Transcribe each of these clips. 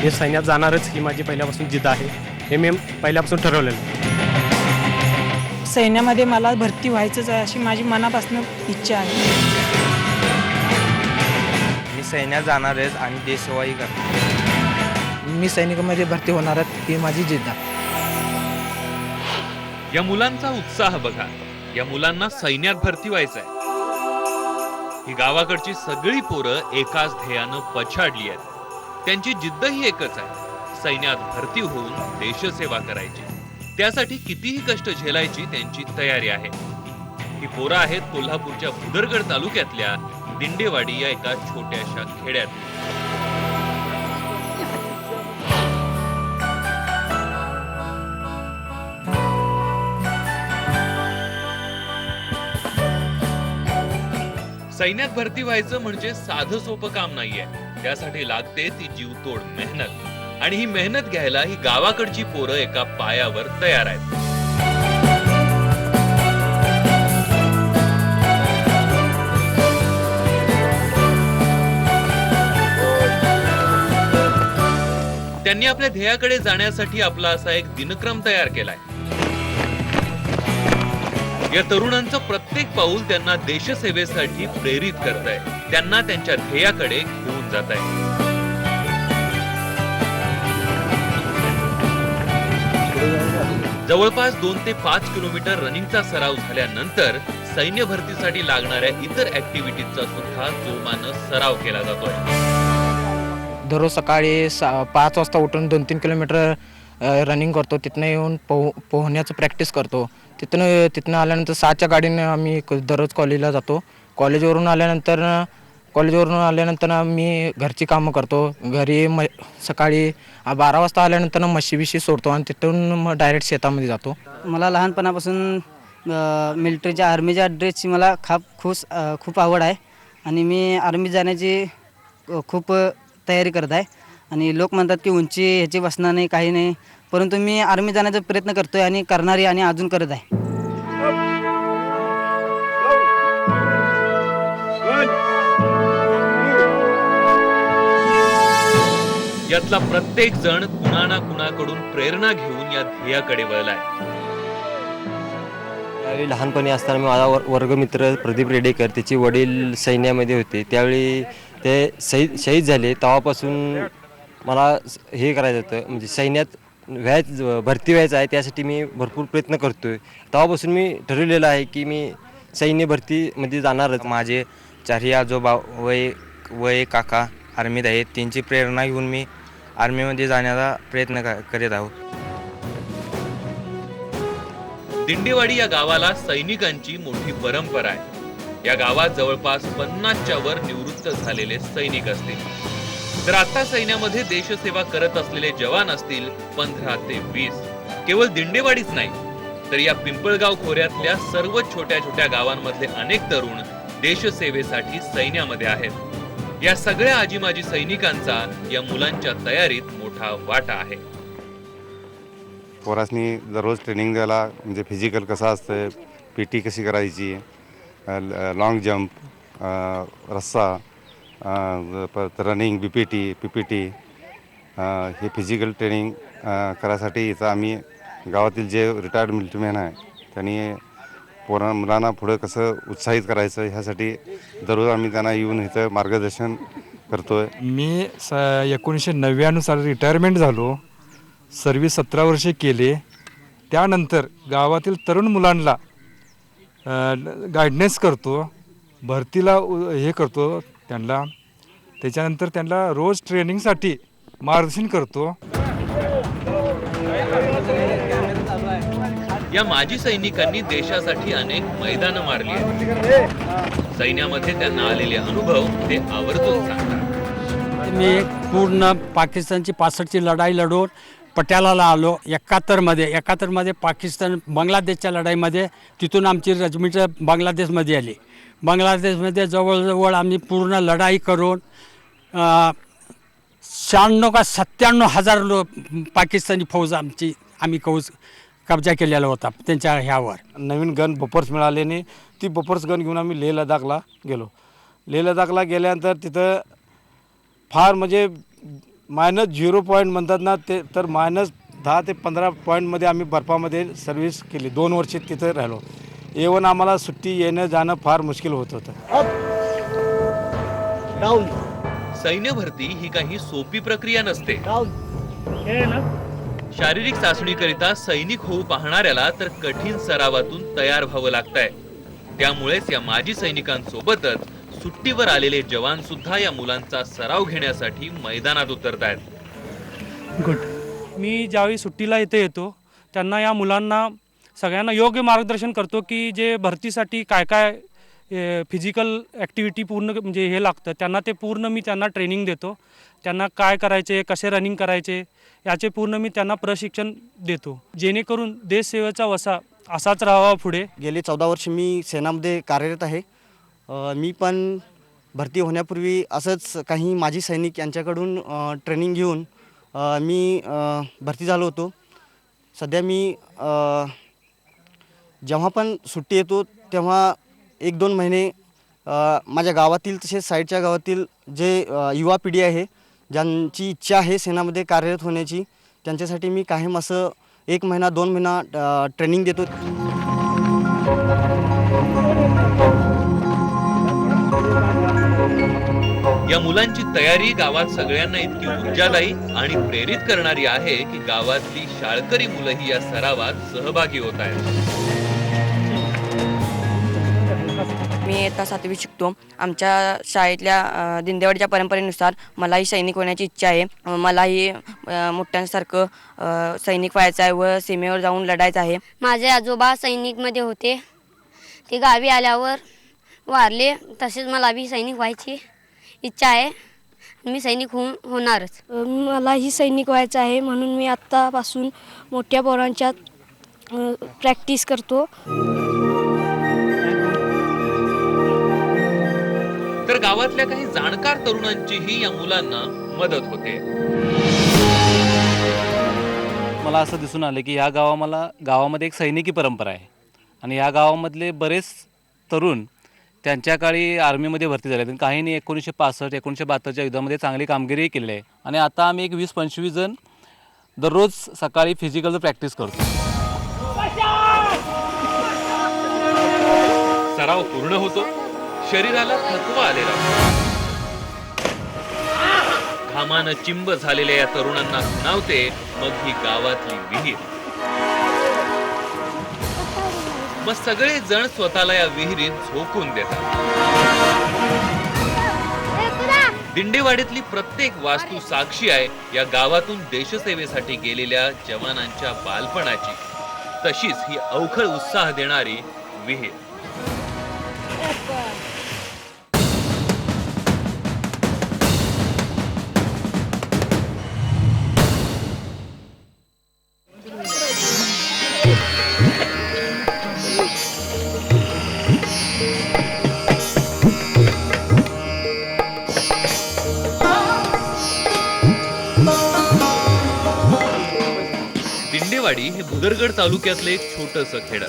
मी सैन्यात जाणारच ही माझी पहिल्यापासून जिद्द आहे. हे मी पहिल्यापासून ठरवलेलं आहे. सैन्यामध्ये मला भरती व्हायचंच आहे अशी माझी मनापासून इच्छा आहे. मी सैन्यात जाणारच आणि देशसेवाही करणार. मी सैनिकामध्ये भरती होणार ही माझी जिद्द आहे. या मुलांचा उत्साह बघा. या मुलांना सैन्यात भरती व्हायचंय. ही गावाकडची सगळी पोरं एकाच ध्येयानं पछाडली आहेत. त्यांची जिद्दही एकच आहे, सैन्यात भरती होऊन देशसेवा करायची. त्यासाठी कितीही कष्ट झेलायची त्यांची तयारी आहे. ही पोरं आहेत कोल्हापूरच्या भुदरगड तालुक्यातल्या दिंडेवाडी या एका छोट्याशा खेड्यात. सैन्यात भरती व्हायचं म्हणजे साधं सोपं काम नाहीये. त्यासाठी लागते ती जीवतोड मेहनत. आणि ही मेहनत घ्यायला ही गावाकडची पोरं एका पायावर तयार आहेत. त्यांनी आपल्या ध्येयाकडे जाण्यासाठी आपला असा एक दिनक्रम तयार केलाय. या तरुणांचं प्रत्येक पाऊल त्यांना देशसेवेसाठी प्रेरित करतंय, त्यांना त्यांच्या ध्येयाकडे घेऊन जात आहे. जवळपास 2 ते 5 किलोमीटर रनिंगचा सराव झाल्यानंतर सैन्य भरतीसाठी लागणाऱ्या इतर ऍक्टिव्हिटीजचा सुद्धा जोमानं सराव केला जातोय. दररोज सकाळी 5 वाजता उठून 2-3 किलोमीटर रनिंग करतो. तिथनं येऊन पोहण्याचं प्रॅक्टिस करतो. तिथनं आल्यानंतर 6च्या गाडीने आम्ही दररोज कॉलेजला जातो. कॉलेजवरून आल्यानंतर मी घरची कामं करतो. घरी सकाळी 12 वाजता आल्यानंतर म्हशी सोडतो आणि तिथून मग डायरेक्ट शेतामध्ये जातो. मला लहानपणापासून मिलिटरीच्या आर्मीच्या ड्रेसची मला खूप आवड आहे आणि मी आर्मी जाण्याची खूप तयारी करत आहे. आणि लोक म्हणतात की उंची ह्याची बसणार नाही, काही नाही, परंतु मी आर्मी जाण्याचा प्रयत्न करतोय आणि करणारी आणि अजून करत आहे. यातला प्रत्येक जण कुणा ना कुणाकडून प्रेरणा घेऊन या ध्येयाकडे वळलाय. त्यावेळी लहानपणी असताना मी माझा वर्गमित्र प्रदीप रेडेकर, त्याचे वडील सैन्यामध्ये होते. त्यावेळी ते शहीद झाले. तेव्हापासून मला हे करायचं होतं, म्हणजे सैन्यात भरती व्हायचं आहे. त्यासाठी मी भरपूर प्रयत्न करतोय. तेव्हापासून मी ठरवलेलं आहे की मी सैन्य भरतीमध्ये जाणारच. माझे 4ही आजोबा वय काका आर्मीत आहेत. त्यांची प्रेरणा घेऊन मी आर्मीमध्ये जाण्याचा प्रयत्न करीत आहोत. दिंडेवाडी या गावाला सैनिकांची मोठी परंपरा आहे. या गावात जवळपास 50च्या वर निवृत्त झालेले सैनिक असतील. तर आता सैन्यामध्ये देशसेवा करत असलेले जवान असतील 15 ते 20. केवळ दिंडेवाडीच नाही तर या पिंपळगाव खोऱ्यातल्या सर्व छोट्या छोट्या गावांमधले अनेक तरुण देशसेवेसाठी सैन्यामध्ये आहेत. या सगळ्या आजीमाजी सैनिकांचा या मुलांच्या तयारीत मोठा वाटा आहे. पोरासनी दररोज ट्रेनिंग द्यायला, म्हणजे फिजिकल कसं असतं, PT कशी करायची, लॉंग जंप, रस्सा, रनिंग, PPT हे फिजिकल ट्रेनिंग करायसाठी इथं आम्ही गावातील जे रिटायर्ड मिलिटरीमॅन आहे त्यांनी मुलांना पुढं कसं उत्साहित करायचं ह्यासाठी दररोज आम्ही त्यांना येऊन इथं मार्गदर्शन करतोय. मी 1999 साली रिटायरमेंट झालो. सर्व्हिस 17 वर्षे केले. त्यानंतर गावातील तरुण मुलांना गायडन्स करतो, भरतीला हे करतो त्यांना. त्याच्यानंतर त्यांना रोज ट्रेनिंगसाठी मार्गदर्शन करतो. या माजी सैनिकांनी देशासाठी अनेक मैदानं मारली आहेत. सैन्यामध्ये त्यांना आलेले अनुभव ते आवर्जून सांगतात. मी पूर्ण पाकिस्तानची 65ची लढाई लढून पटियालाला आलो. 71मध्ये पाकिस्तान बांगलादेशच्या लढाईमध्ये, तिथून आमची रेजिमेंट बांगलादेशमध्ये आली. बांगलादेशमध्ये जवळजवळ आम्ही पूर्ण लढाई करून 96 का 97 हजार पाकिस्तानी फौज आम्ही कब्जा केलेला होता त्यांच्या ह्यावर. नवीन गन बपर्स मिळाल्याने ती बपर्स गन घेऊन आम्ही लेह लडाखला गेलो. लेह लडाखला गेल्यानंतर तिथं फार म्हणजे -0 पॉईंट म्हणतात ना ते, तर -10 ते 15 पॉईंटमध्ये आम्ही बर्फामध्ये सर्व्हिस केली. 2 वर्ष तिथं राहिलो. येऊन आम्हाला सुट्टी येणं जाणं फार मुश्किल होत होतं. सैन्य भरती ही काही सोपी प्रक्रिया नसते. शारीरिक चाचणीकरिता सैनिक होऊ पाहणाऱ्याला तर कठीण सरावातून तयार व्हावं लागतंय. त्यामुळेच या माजी सैनिकांसोबतच सुट्टीवर आलेले जवान सुद्धा या मुलांचा सराव घेण्यासाठी मैदानात उतरतायत. मी ज्यावेळी सुट्टीला इथे येतो त्यांना या मुलांना सगळ्यांना योग्य मार्गदर्शन करतो की जे भरतीसाठी काय काय फिजिकल ॲक्टिव्हिटी पूर्ण म्हणजे हे लागतं त्यांना ते पूर्ण मी त्यांना ट्रेनिंग देतो. त्यांना काय करायचे, कसे रनिंग करायचे याचे पूर्ण मी त्यांना प्रशिक्षण देतो, जेणेकरून देशसेवेचा वसा असाच राहावा पुढे. गेले 14 वर्ष मी सेनामध्ये कार्यरत आहे. मी पण भरती होण्यापूर्वी असंच काही माजी सैनिक यांच्याकडून ट्रेनिंग घेऊन मी भरती झालो होतो. सध्या मी जेव्हा पण सुट्टी येतो तेव्हा 1-2 महिने माझ्या गावातील तसेच साईडच्या गावातील जे युवा पिढी आहे ज्यांची इच्छा आहे सेनामध्ये कार्यरत होण्याची, त्यांच्यासाठी मी कायम असं 1 महिना 2 महिना ट्रेनिंग देतो. या मुलांची तयारी गावात सगळ्यांना इतकी ऊर्जादायी आणि प्रेरित करणारी आहे की गावातली शाळकरी मुलंही या सरावात सहभागी होत आहेत. मी इयत्ता 7वी शिकतो. आमच्या शाळेतल्या दिंडेवाडीच्या परंपरेनुसार मलाही सैनिक होण्याची इच्छा आहे. मलाही मोठ्यांसारखं सैनिक व्हायचं आहे व सीमेवर जाऊन लढायचं आहे. माझे आजोबा सैनिकमध्ये होते. ते गावी आल्यावर वारले. तसेच मला बी सैनिक व्हायची इच्छा आहे. मी सैनिक होणारच. मलाही सैनिक व्हायचं आहे म्हणून मी आत्तापासून मोठ्या पोरांच्या प्रॅक्टिस करतो. तर गावातल्या काही जाणकार तरुणांचीही या मुलांना मदत होते. मला असं दिसून आलं की या गावामध्ये एक सैनिकी परंपरा आहे आणि या गावामधले बरेच तरुण त्यांच्या काळी आर्मीमध्ये भरती झाले आहेत. काहींनी 1965-1972च्या युद्धामध्ये चांगली कामगिरी केली आहे आणि आता आम्ही एक 20-25 जण दररोज सकाळी फिजिकल प्रॅक्टिस करतो. सराव पूर्ण होतो. शरीराला थकवा आलेला, घामानं चिंब झालेल्या या तरुणांना खुणावते मग ही गावातली विहीर. मग सगळे जण स्वतःला या विहिरीत झोकून देतात. दिंडेवाडीतली प्रत्येक वास्तू साक्षी आहे या गावातून देशसेवेसाठी गेलेल्या जवानांच्या बालपणाची. तशीच ही अवखळ उत्साह देणारी विहीर. दिंडेवाडी हे भुदरगड तालुक्यातले एक छोटंसं खेडं.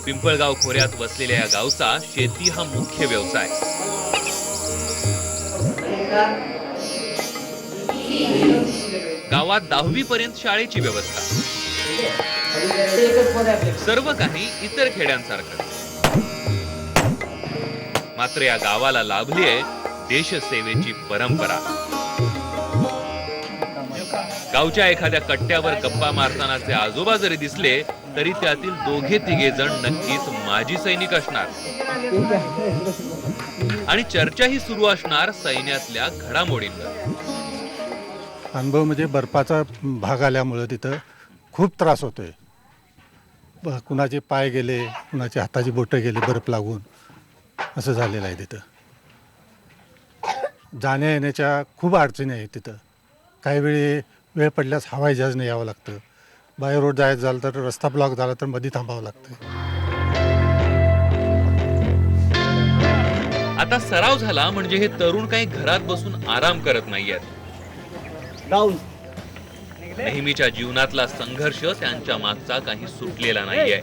पिंपळगाव खोऱ्यात वसलेल्या या गावचा शेती हा मुख्य व्यवसाय. गावात 10वी पर्यंत शाळेची व्यवस्था. सर्व काही इतर खेड्यांसारखं. मात्र या गावाला लाभली आहे देशसेवेची परंपरा. गावच्या एखाद्या कट्ट्यावर गप्पा मारतानाचे आजोबा जरी दिसले तरी त्यातील 2-3 जण नक्कीच माजी सैनिक असणार. आणि चर्चाही सुरू असणार सैन्यातल्या घडामोडींवर. अनुभव म्हणजे बर्फाचा भाग आल्यामुळं तिथं खूप त्रास होतोय. कुणाचे पाय गेले, कुणाचे हाताची बोटं गेले बर्फ लागून, असं झालेलं आहे तिथं. जाण्या येण्याच्या खूप अडचणी आहेत तिथं. काही वेळ पडल्यास हवाई जहाजने यावं लागतं. बाय रोड जायचं झालं तर रस्ता ब्लॉक झाला तर मध्ये थांबावं लागतं. आता सराव झाला म्हणजे हे तरुण काही घरात बसून आराम करत नाहीयेत. नेहमीच्या जीवनातला संघर्ष त्यांच्या मागचा काही सुटलेला नाहीये.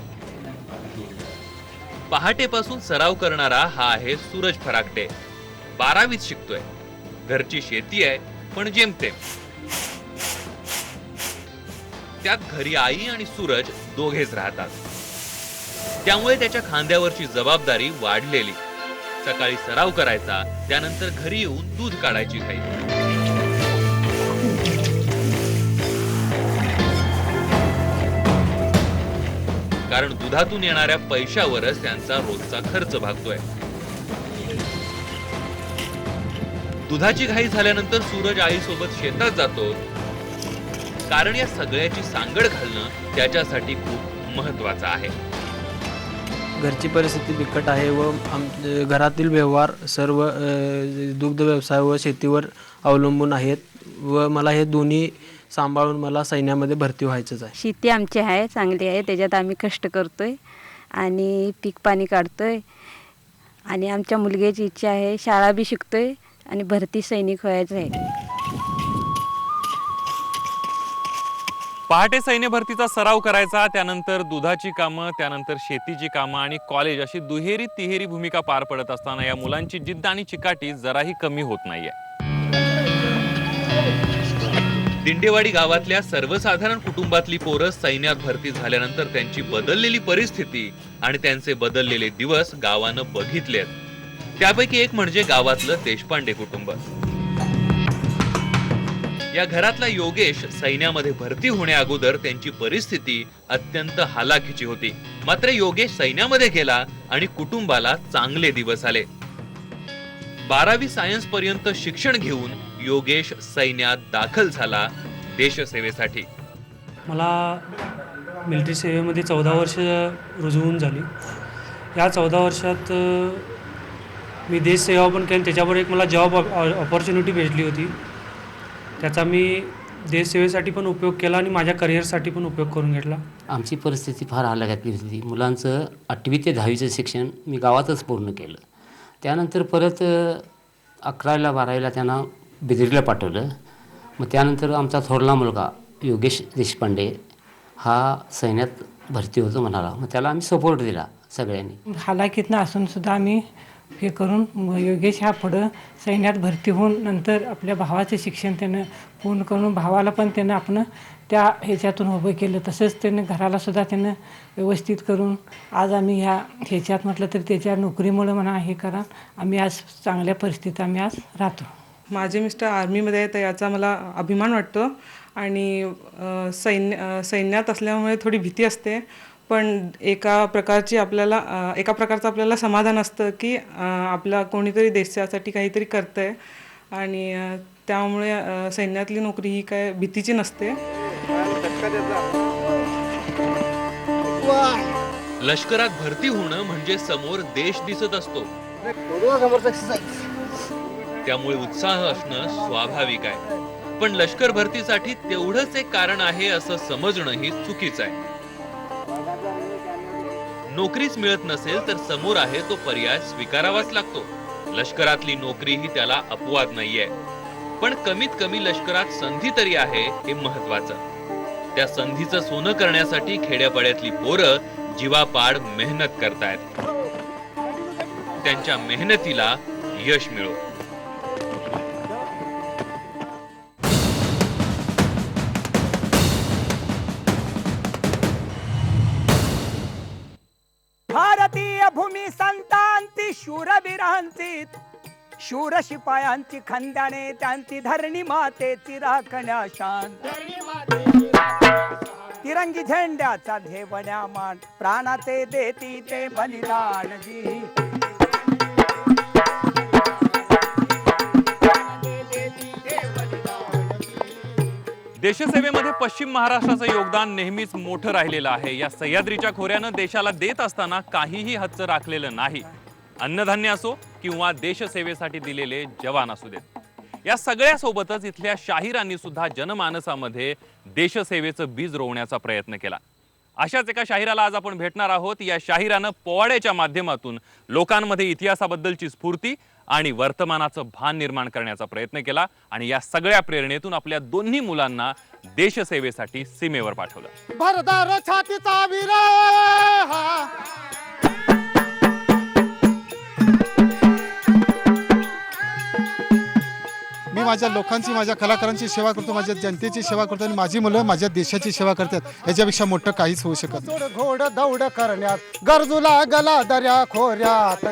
पहाटेपासून सराव करणारा हा आहे सूरज फराकटे. 12वीत शिकतोय. घरची शेती आहे पण जेमतेम. त्यात घरी आई आणि सूरज दोघेच राहतात. त्यामुळे त्याच्या खांद्यावरची जबाबदारी वाढलेली. सकाळी सराव करायचा, त्यानंतर घरी येऊन दूध काढायची घाई. कारण दुधातून येणाऱ्या पैशावरच त्यांचा रोजचा खर्च भागतोय. दुधाची घाई झाल्यानंतर सूरज आईसोबत शेतात जातो. कारण या सगळ्याची सांगड घालणं त्याच्यासाठी खूप महत्वाचं आहे. घरची परिस्थिती बिकट आहे व घरातील व्यवहार सर्व दुग्ध व्यवसाय व शेतीवर अवलंबून आहेत व मला हे दोन्ही सांभाळून मला सैन्यामध्ये भरती व्हायचंच आहे. शेती आमची आहे, चांगली आहे. त्याच्यात आम्ही कष्ट करतोय आणि पीक पाणी काढतोय. आणि आमच्या मुलग्याची इच्छा आहे, शाळा बी शिकतोय आणि भरती सैनिक व्हायचं आहे. पहाटे सैन्य भरतीचा सराव करायचा, त्यानंतर दुधाची कामं, त्यानंतर शेतीची कामं आणि कॉलेज अशी दुहेरी तिहेरी भूमिका पार पडत असताना या मुलांची जिद्द आणि चिकाटी जराही कमी होत नाहीये. दिंडेवाडी गावातल्या सर्वसाधारण कुटुंबातली पोरं सैन्यात भरती झाल्यानंतर त्यांची बदललेली परिस्थिती आणि त्यांचे बदललेले दिवस गावानं बघितलेत. त्यापैकी एक म्हणजे गावातलं देशपांडे कुटुंब. या घरातला योगेश सैन्यामध्ये भरती होण्याअगोदर त्यांची परिस्थिती अत्यंत हालाखीची होती. मात्र योगेश सैन्यामध्ये गेला आणि कुटुंबाला चांगले दिवस आले. 12वी सायन्स पर्यंत शिक्षण घेऊन योगेश सैन्यात दाखल झाला देशसेवेसाठी. मला मिलिटरी सेवेमध्ये 14 वर्ष रुजू होऊन झाली. या 14 वर्षात मी देशसेवा पण केली. त्याच्यावर एक मला जॉब ऑपॉर्च्युनिटी भेटली होती. त्याचा मी देशसेवेसाठी पण उपयोग केला आणि माझ्या करिअरसाठी पण उपयोग करून घेतला. आमची परिस्थिती फार हालाखीची होती. मुलांचं 8वी ते 10वीचं शिक्षण मी गावातच पूर्ण केलं. त्यानंतर परत 11वीला 12वीला त्यांना बिदरीला पाठवलं. मग त्यानंतर आमचा थोरला मुलगा योगेश देशपांडे हा सैन्यात भरती होतो म्हणाला. मग त्याला आम्ही सपोर्ट दिला सगळ्यांनी. हालाकीतनं असून सुद्धा आम्ही हे करून योगेश हा पुढं सैन्यात भरती होऊन नंतर आपल्या भावाचं शिक्षण त्यानं पूर्ण करून भावाला पण त्यानं आपण त्या ह्याच्यातून उभं केलं. तसंच त्यानं घराला सुद्धा त्यानं व्यवस्थित करून आज आम्ही ह्याच्यात म्हटलं तर त्याच्या नोकरीमुळं म्हणा हे करा आम्ही आज चांगल्या परिस्थितीत आम्ही आज राहतो. माझे मिस्टर आर्मीमध्ये आहेत, याचा मला अभिमान वाटतो. आणि सैन्यात असल्यामुळे थोडी भीती असते, पण एका प्रकारचं आपल्याला समाधान असतं की आपला कोणीतरी देशासाठी काहीतरी करतंय. आणि त्यामुळे सैन्यातली नोकरी ही काय भीतीची नसते. लष्करात भरती होणं म्हणजे समोर देश दिसत असतो. त्यामुळे उत्साह असणं स्वाभाविक आहे. पण लष्कर भरतीसाठी तेवढंच एक कारण आहे असं समजणंही चुकीचं आहे. नोकरीच मिळत नसेल तर समोर आहे तो पर्याय स्वीकारावाच लागतो. लष्करातली नोकरी ही त्याला अपवाद नाहीये, पण कमीत कमी लष्करात संधी तरी आहे हे महत्वाचं. त्या संधीचं सोनं करण्यासाठी खेड्यापाड्यातली पोरं जीवापाड मेहनत करतायत. त्यांच्या मेहनतीला यश मिळो. भारतीय भूमी संतांची शूरवीरांची शूर शिपायांची खंड्याने त्यांची धरणी मातेची राखण्या शान. तिरंगी झेंड्याचा घेवण्या मान प्राणाचे देती ते बलिदान जी. देशसेवेमध्ये पश्चिम महाराष्ट्राचं योगदान नेहमीच मोठं राहिलेलं आहे. या सह्याद्रीच्या खोऱ्यानं देशाला देत असताना काहीही हच्च राखलेलं नाही. अन्नधान्य असो किंवा देशसेवेसाठी दिलेले जवान असू देत. या सगळ्यासोबतच इथल्या शाहिरांनी सुद्धा जनमानसामध्ये देशसेवेचं बीज रोवण्याचा प्रयत्न केला. अशाच एका शाहिराला आज आपण भेटणार आहोत. या शाहिरानं पोवाड्याच्या माध्यमातून लोकांमध्ये इतिहासाबद्दलची स्फूर्ती आणि वर्तमानाचं भान निर्माण करण्याचा प्रयत्न केला आणि या सगळ्या प्रेरणेतून आपल्या दोन्ही मुलांना देशसेवेसाठी सीमेवर पाठवलं. भरदार छातीचा वीर मी माझ्या लोकांची, माझ्या कलाकारांची सेवा करतो, माझ्या जनतेची सेवा करतो आणि माझी मुलं माझ्या देशाची सेवा करतात. याच्यापेक्षा मोठं काहीच होऊ शकत नाही. घोड दौड करण्यात गरजूला गला दर्या खोऱ्यात.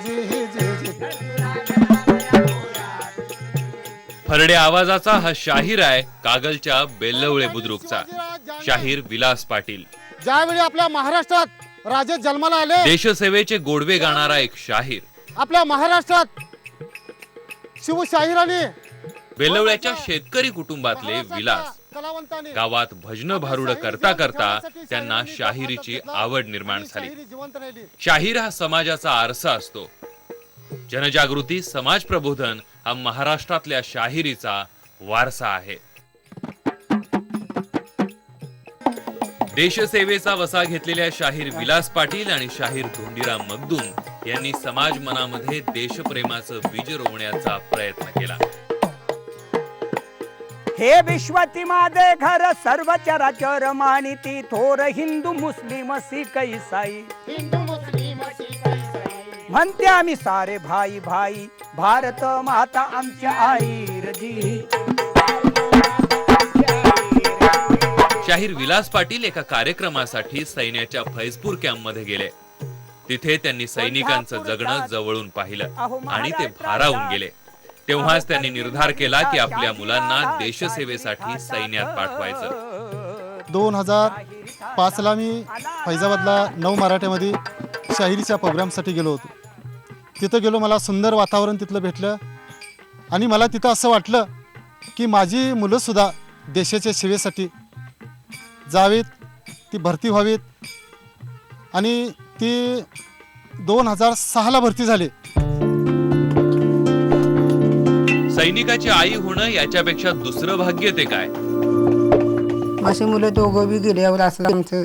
फरड्या आवाजाचा हा शाहीर आहे कागलच्या बेल्लवळे बुद्रुकचा शाहीर विलास पाटील. ज्यावेळी आपल्या महाराष्ट्रात राजे जन्माला आले, देशसेवेचे गोडवे गाणारा एक शाहीर. आपल्या महाराष्ट्रात शिवशाहिरांनी बेल्लवळ्याच्या शेतकरी कुटुंबातले विलास गावात भजन भारुड करता करता त्यांना शाहिरीची आवड निर्माण झाली. शाहीर हा समाजाचा आरसा असतो. जनजागृती, समाज प्रबोधन हा महाराष्ट्रातल्या शाहिरीचा वारसा आहे. देशसेवेचा वसा घेतलेल्या शाहीर विलास पाटील आणि शाहीर धोंडीराम मगदूम यांनी समाज मनामध्ये देशप्रेमाचं बीज रोवण्याचा प्रयत्न केला. हे विश्वती माझे घर सर्व चराचर मानिती थोर हिंदू मुस्लिम सिख ईसाई म्हणते आम्ही सारे भाई भाई भारत माता आमची आई रजी. शाहीर विलास पाटील एका कार्यक्रमासाठी सैन्याच्या फैजपूर कॅम्पमध्ये गेले. तिथे त्यांनी सैनिकांचं जगणं जवळून पाहिलं आणि ते भारावून गेले. तेव्हाच त्यांनी निर्धार केला की आपल्या मुलांना देशसेवेसाठी सैन्यात पाठवायचं. 2005ला मी फैजाबादला 9 मराठ्यामध्ये शाहिरीच्या प्रोग्रामसाठी गेलो होतो. तिथं गेलो, मला सुंदर वातावरण तिथलं भेटलं आणि मला तिथं असं वाटलं की माझी मुलंसुद्धा देशाच्या सेवेसाठी जावीत, ती भरती व्हावीत आणि ती 2006ला भरती झाली. सैनिकाची आई होणं याच्यापेक्षा दुसरं भाग्य ते काय. माझी मुलं दोघं बी गेल्यावर असं आमचं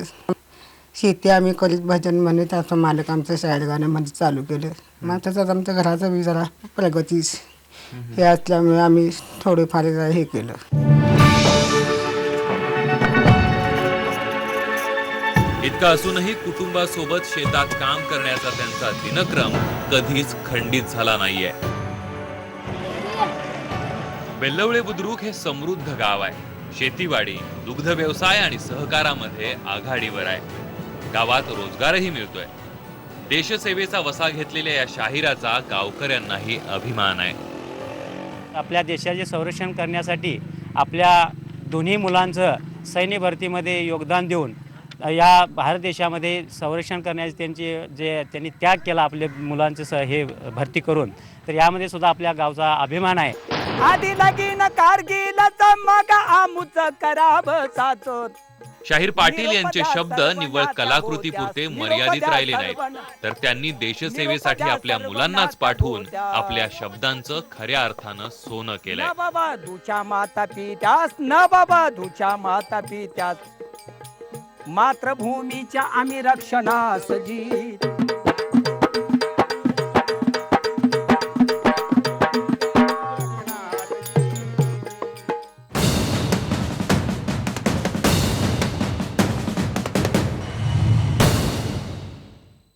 शेती आम्ही करीत भजन म्हणत असं मालक आमचं शाळेत गाण्यामध्ये चालू केलं. मग तसंच आमच्या घराचं बी जरा प्रगतीच हे असल्यामुळे आम्ही थोडेफार हे केलं. इतकं असूनही कुटुंबासोबत शेतात काम करण्याचा त्यांचा दिनक्रम कधीच खंडित झाला नाहीये. बेल्लवळे बुद्रुक हे समृद्ध गाव आहे. शेतीवाडी, दुग्ध व्यवसाय आणि सहकारामध्ये आघाडीवर आहे. गावात रोजगारही मिळतोय. देशसेवेचा वसा घेतलेल्या या शाहिराचा गावकऱ्यांनाही अभिमान आहे. आपल्या देशाचे संरक्षण करण्यासाठी आपल्या दोन्ही मुलांचं सैन्य भरतीमध्ये योगदान देऊन या भारत देशामध्ये संरक्षण करण्याचे त्यांनी त्याग केला आपल्या मुलांचं हे भरती करून, तर यामध्ये सुद्धा आपल्या गावचा अभिमान आहे. आधी लगीन कारगिलच मग आमुच कराब साचोत. शाहीर पाटील यांचे शब्द निव्वळ कलाकृतीपुरते मर्यादित राहिले नाहीत, तर त्यांनी देशसेवेसाठी आपल्या मुलांनाच पाठवून आपल्या शब्दांचं खऱ्या अर्थानं सोनं केलंय. न बाबा धुच्या माता पित्यास, न बाबा धुच्या माता पित्यास, मातृभूमीच्या आम्ही रक्षणास जी.